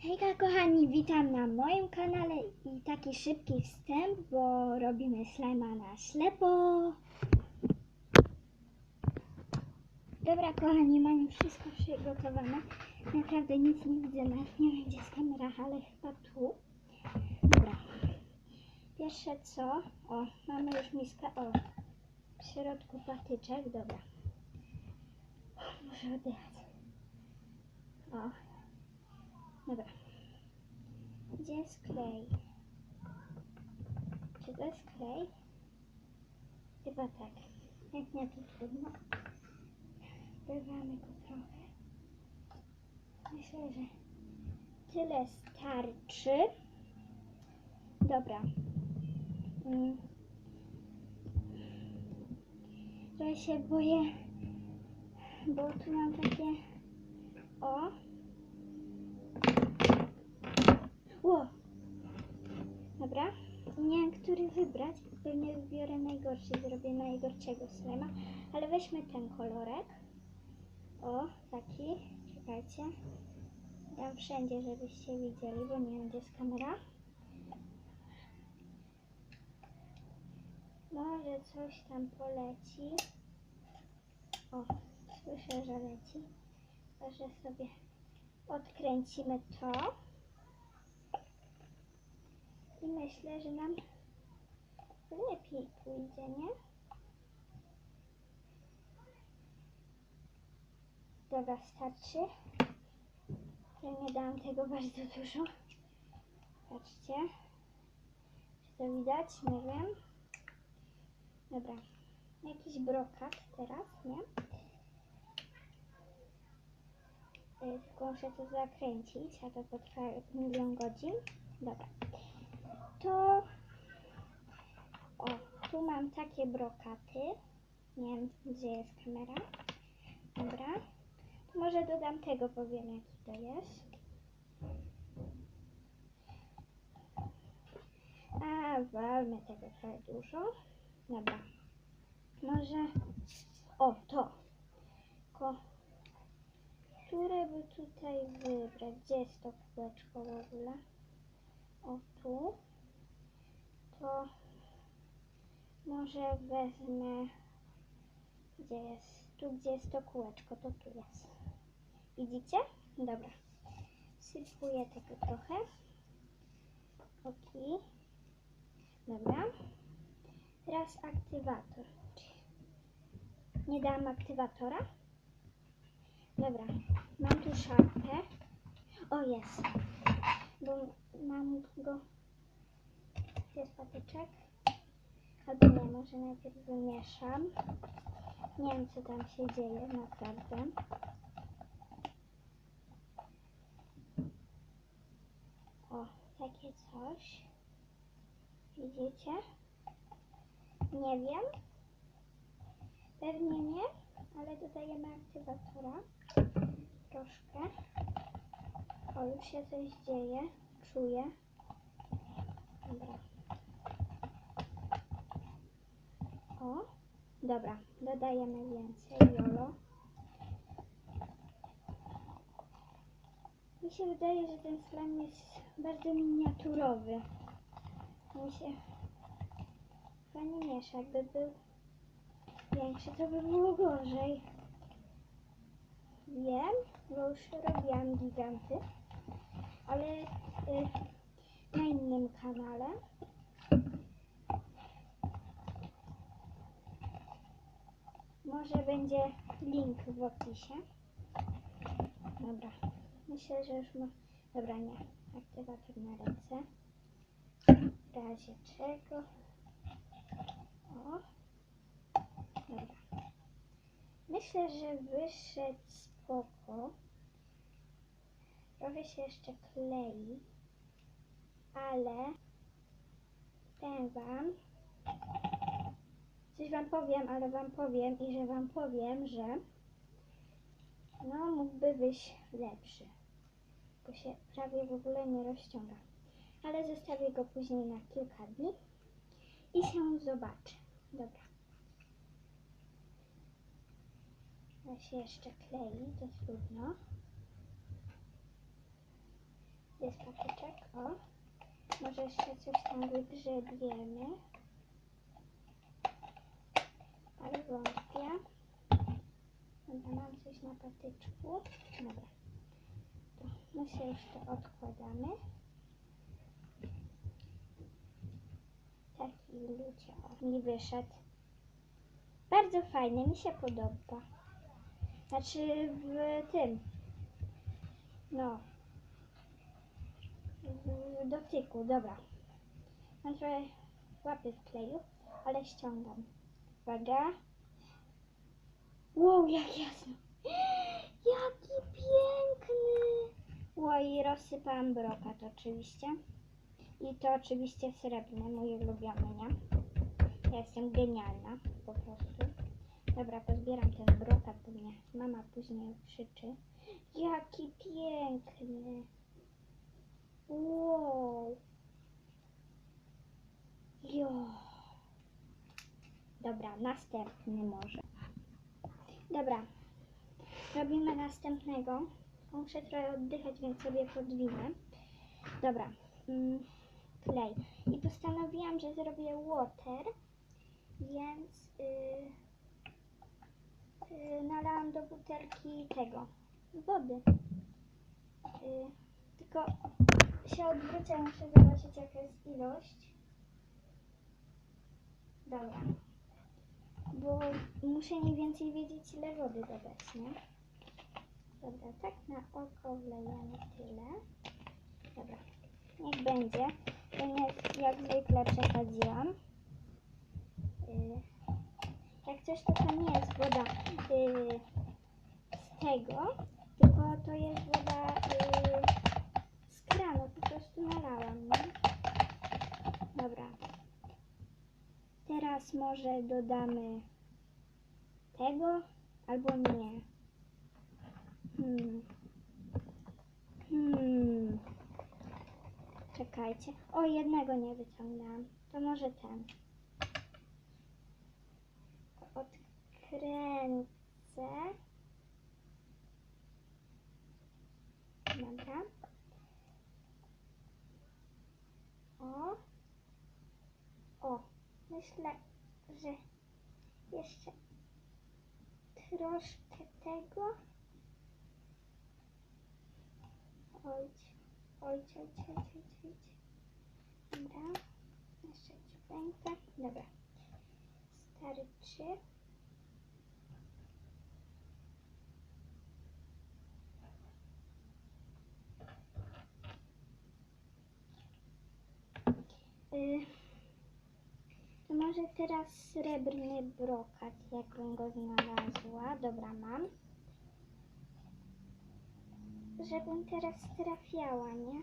Hejka kochani, witam na moim kanale i taki szybki wstęp, bo robimy slajma na ślepo. Dobra kochani, mam już wszystko przygotowane. Naprawdę nic nie widzę, nawet nie wiem gdzie jest kamera, ale chyba tu. Dobra. Pierwsze co, mamy już miskę, w środku patyczek, dobra. Muszę oddychać. Dobra. Gdzie jest klej? Czy to jest klej? Chyba tak. Jak nie, to trudno. Wyrwamy go trochę. Myślę, że tyle starczy. Dobra. Trochę się boję, bo tu mam takie... Dobra. Nie wiem, który wybrać. Pewnie wybiorę najgorszy. Zrobię najgorszego slima. Ale weźmy ten kolorek. Taki. Czekajcie. Dam wszędzie, żebyście widzieli, bo nie wiem, gdzie jest kamera. Może coś tam poleci. Słyszę, że leci. Może sobie odkręcimy to. I myślę, że nam lepiej pójdzie, nie? Dobra, starczy. Ja nie dałam tego bardzo dużo. Patrzcie. Czy to widać? Nie wiem. Dobra. Jakiś brokat teraz, nie? Tylko muszę to zakręcić, a to potrwa milion godzin. Dobra. To... tu mam takie brokaty. Nie wiem, gdzie jest kamera. Dobra. To może dodam tego, powiem jaki to jest. Walmy tego trochę dużo. Dobra. Może... to. Które by tutaj wybrać? Gdzie jest to kółeczko w ogóle? Tu. To może wezmę... Gdzie jest? Tu, gdzie jest to kółeczko, to tu jest. Widzicie? Dobra. Sypuję tego trochę. Dobra. Teraz aktywator. Nie dałam aktywatora? Dobra. Mam tu szarpę. Jest. Bo mam go... Jest patyczek. Albo nie, może najpierw wymieszam. Nie wiem, co tam się dzieje, naprawdę. Takie coś. Widzicie? Nie wiem. Pewnie nie, ale dodajemy aktywatora. Troszkę. Już się coś dzieje. Czuję. Dobra. Dobra. Dodajemy więcej. Jolo. Mi się wydaje, że ten slime jest bardzo miniaturowy. Mi się fajnie miesza. Jakby był większy, to by było gorzej. Wiem, bo już robiłam giganty, ale na innym kanale. Może będzie link w opisie. Dobra, myślę, że już ma... Dobra, nie. Aktywator na ręce. W razie czego. Dobra. Myślę, że wyszedł spoko. Trochę się jeszcze klei. Ale powiem wam. Coś wam powiem, ale wam powiem i że wam powiem, że mógłby wyjść lepszy. Bo się prawie w ogóle nie rozciąga. Ale zostawię go później na kilka dni i się zobaczę. Dobra. Ja się jeszcze klei, to trudno. Jest patyczek, o. Może jeszcze coś tam wygrzebiemy. Ale wątpię. Dobra, mam coś na patyczku. Dobra. To my się już to odkładamy. Taki luciak mi wyszedł. Bardzo fajny, mi się podoba. Znaczy w tym. No. W dotyku, dobra. Mam trochę łapy w kleju, ale ściągam. Uwaga. Wow, jak jasno. Jaki piękny. Oj, rozsypałam brokat oczywiście. I to oczywiście srebrny, mój ulubiony, nie? Ja jestem genialna, po prostu. Dobra, pozbieram ten brokat, bo mnie mama później krzyczy. Jaki piękny. Wow. Jo. Dobra, następny może. Dobra, robimy następnego. Muszę trochę oddychać, więc sobie podwinę. Dobra, klej. I postanowiłam, że zrobię water, więc nalałam do butelki tego, wody. Tylko się odwrócę, muszę zobaczyć jaka jest ilość. Dobra. Bo muszę mniej więcej wiedzieć ile wody dodać, nie? Dobra, tak na oko wlejemy tyle. Dobra, niech będzie. To nie, jak zwykle przesadziłam. Jak coś to nie jest woda z tego, tylko to jest woda z kranu, po prostu nalałam, nie? Dobra. Teraz może dodamy tego, albo nie. Czekajcie. O, jednego nie wyciągnęłam. To może ten. Odkręcę. Dobra. O. Myślę, że jeszcze troszkę tego. Ojcie. Dobra. Jeszcze ciupeńkę. Dobra. Starczy. To może teraz srebrny brokat, jakbym go znalazła. Dobra, mam. Żebym teraz trafiała, nie?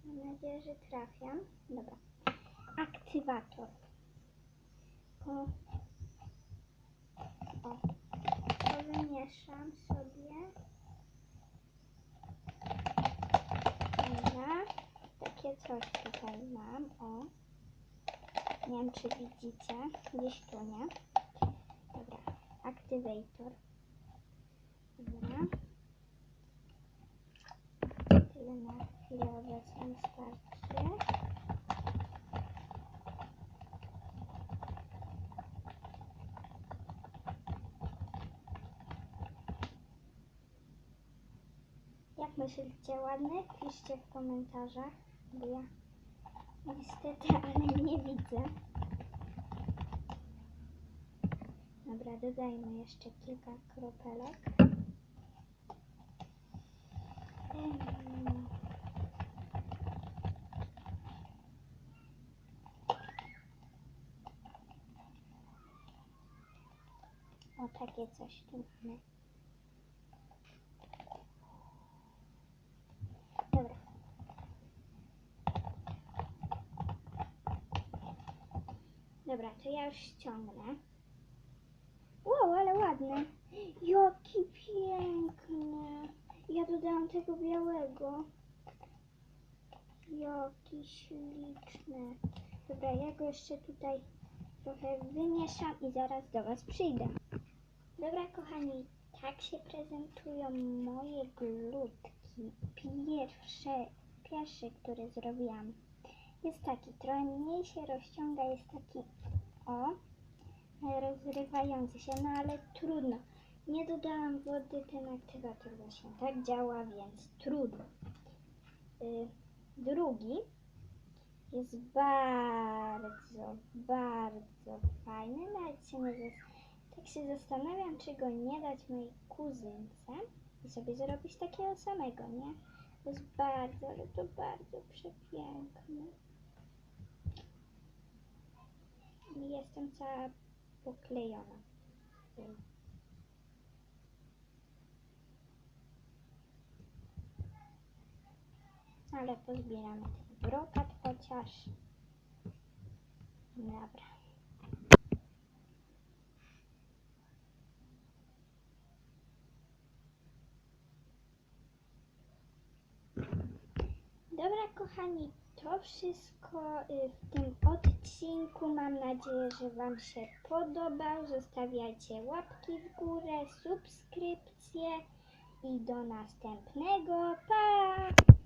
Mam nadzieję, że trafiam. Dobra. Aktywator. O. To wymieszam sobie. Dobra. Takie coś tutaj mam. O. Nie wiem, czy widzicie. Gdzieś tu, nie? Dobra. Aktywator. Dobra. Tyle na chwilę obecną starczy. Jak myślicie, ładny? Piszcie w komentarzach, bo ja niestety, ale nie widzę. Dobra, dodajmy jeszcze kilka kropelek. O, takie coś tu mamy. Dobra. Dobra, to ja już ściągnę. Wow, ale ładny. Jaki piękny. Ja dodałam tego białego. Jaki śliczny. Dobra, ja go jeszcze tutaj trochę wymieszam i zaraz do Was przyjdę. Dobra, kochani, tak się prezentują moje glutki. pierwszy, który zrobiłam, jest taki, trochę mniej się rozciąga, jest taki, rozrywający się, no ale trudno. Nie dodałam wody, ten aktywator właśnie tak działa, więc trudno. Drugi jest bardzo, bardzo fajny, nawet się nie tak się zastanawiam, czy go nie dać mojej kuzynce i sobie zrobić takiego samego, nie? To jest bardzo, ale to bardzo przepiękne. I jestem cała poklejona. Ale pozbieramy ten brokat chociaż. Dobra. Dobra, kochani, to wszystko w tym odcinku. Mam nadzieję, że Wam się podobał. Zostawiajcie łapki w górę, subskrypcje i do następnego. Pa!